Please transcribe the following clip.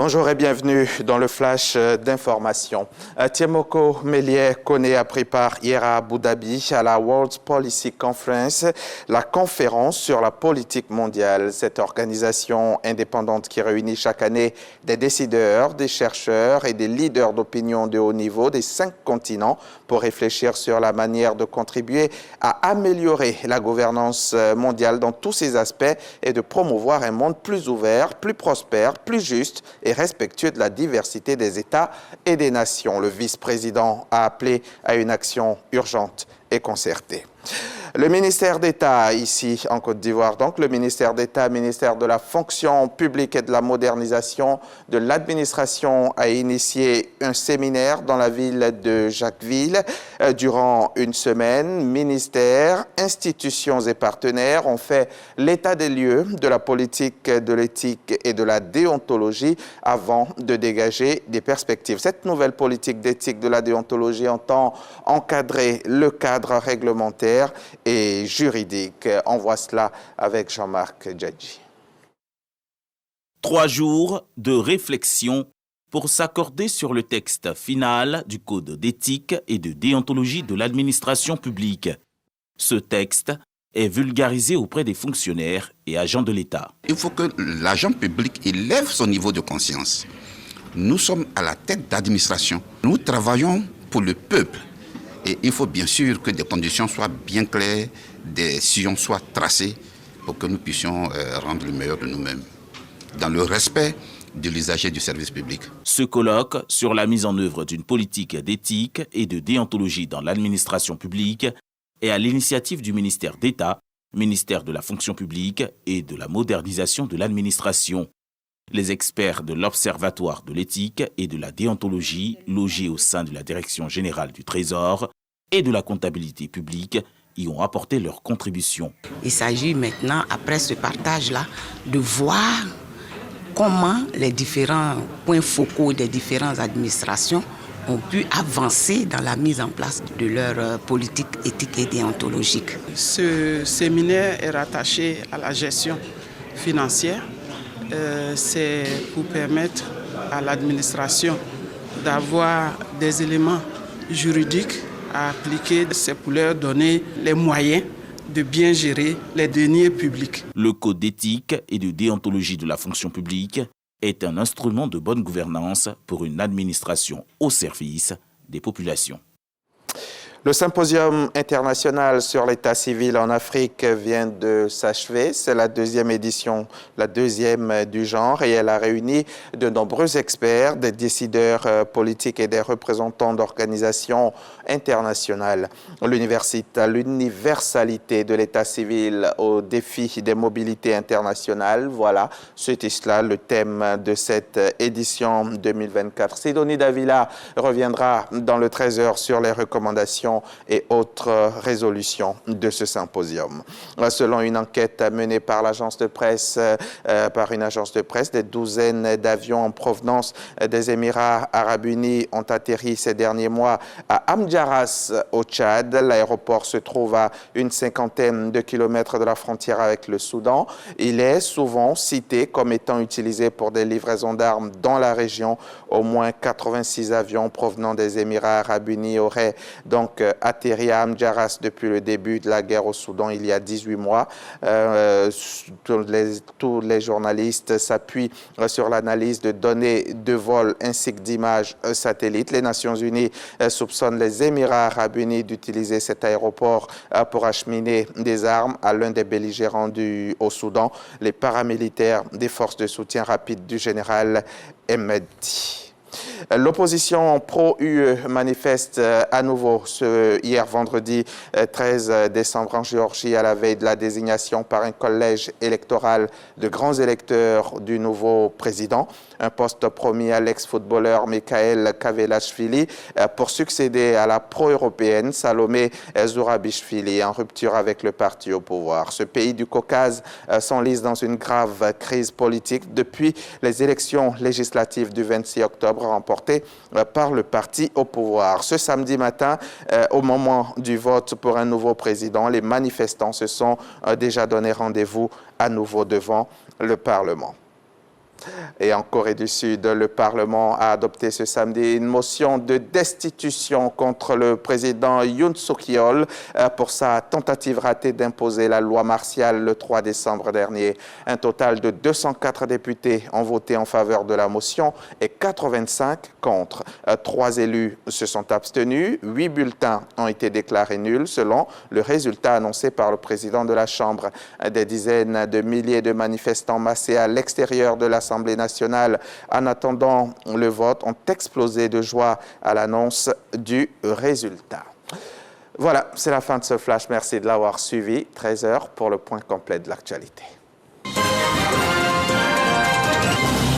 Bonjour et bienvenue dans le flash d'information. Tiemoko Melie Kone a pris part hier à Abu Dhabi à la World Policy Conference, la conférence sur la politique mondiale. Cette organisation indépendante qui réunit chaque année des décideurs, des chercheurs et des leaders d'opinion de haut niveau des 5 continents pour réfléchir sur la manière de contribuer à améliorer la gouvernance mondiale dans tous ses aspects et de promouvoir un monde plus ouvert, plus prospère, plus juste et respectueux de la diversité des États et des nations. Le vice-président a appelé à une action urgente et concertée. Le ministère d'État, ici en Côte d'Ivoire, donc le ministère d'État, ministère de la fonction publique et de la modernisation de l'administration, a initié un séminaire dans la ville de Jacquesville. Durant une semaine, ministères, institutions et partenaires ont fait l'état des lieux de la politique, de l'éthique et de la déontologie avant de dégager des perspectives. Cette nouvelle politique d'éthique de la déontologie entend encadrer le cadre réglementaire et juridique. On voit cela avec Jean-Marc Djadji. 3 jours de réflexion pour s'accorder sur le texte final du Code d'éthique et de déontologie de l'administration publique. Ce texte est vulgarisé auprès des fonctionnaires et agents de l'État. Il faut que l'agent public élève son niveau de conscience. Nous sommes à la tête d'administration. Nous travaillons pour le peuple. Et il faut bien sûr que des conditions soient bien claires, des sillons soient tracés pour que nous puissions rendre le meilleur de nous-mêmes, dans le respect de l'usager du service public. Ce colloque sur la mise en œuvre d'une politique d'éthique et de déontologie dans l'administration publique est à l'initiative du ministère d'État, ministère de la fonction publique et de la modernisation de l'administration. Les experts de l'Observatoire de l'éthique et de la déontologie, logés au sein de la Direction générale du Trésor et de la comptabilité publique, y ont apporté leur contribution. Il s'agit maintenant, après ce partage-là, de voir comment les différents points focaux des différentes administrations ont pu avancer dans la mise en place de leur politique éthique et déontologique. Ce séminaire est rattaché à la gestion financière. C'est pour permettre à l'administration d'avoir des éléments juridiques à appliquer. C'est pour leur donner les moyens de bien gérer les deniers publics. Le Code d'éthique et de déontologie de la fonction publique est un instrument de bonne gouvernance pour une administration au service des populations. Le symposium international sur l'état civil en Afrique vient de s'achever. C'est la 2e édition, la 2e du genre, et elle a réuni de nombreux experts, des décideurs politiques et des représentants d'organisations internationales. L'universalité de l'état civil au défi des mobilités internationales, voilà, c'était cela le thème de cette édition 2024. Sidonie Davila reviendra dans le 13h sur les recommandations et autres résolutions de ce symposium. Selon une enquête menée par l'agence de presse, des douzaines d'avions en provenance des Émirats arabes unis ont atterri ces derniers mois à Amdjaras au Tchad. L'aéroport se trouve à une 50aine de kilomètres de la frontière avec le Soudan. Il est souvent cité comme étant utilisé pour des livraisons d'armes dans la région. Au moins 86 avions provenant des Émirats arabes unis auraient donc atterri à Amdjaras depuis le début de la guerre au Soudan il y a 18 mois. Tous les journalistes s'appuient sur l'analyse de données de vol ainsi que d'images satellites. Les Nations Unies soupçonnent les Émirats arabes unis d'utiliser cet aéroport pour acheminer des armes à l'un des belligérants au Soudan, les paramilitaires des forces de soutien rapide du général Hemedti. L'opposition pro-UE manifeste à nouveau hier vendredi 13 décembre en Géorgie à la veille de la désignation par un collège électoral de grands électeurs du nouveau président. Un poste promis à l'ex-footballeur Mikhail Kavelashvili pour succéder à la pro-européenne Salomé Zourabishvili en rupture avec le parti au pouvoir. Ce pays du Caucase s'enlise dans une grave crise politique depuis les élections législatives du 26 octobre remportées par le parti au pouvoir. Ce samedi matin, au moment du vote pour un nouveau président, les manifestants se sont déjà donné rendez-vous à nouveau devant le Parlement. Et en Corée du Sud, le Parlement a adopté ce samedi une motion de destitution contre le président Yoon Suk-yeol pour sa tentative ratée d'imposer la loi martiale le 3 décembre dernier. Un total de 204 députés ont voté en faveur de la motion et 85 contre. 3 élus se sont abstenus, 8 bulletins ont été déclarés nuls selon le résultat annoncé par le président de la Chambre. Des dizaines de milliers de manifestants massés à l'extérieur de l'Assemblée nationale en attendant le vote ont explosé de joie à l'annonce du résultat. Voilà, c'est la fin de ce flash. Merci de l'avoir suivi. 13h pour le point complet de l'actualité.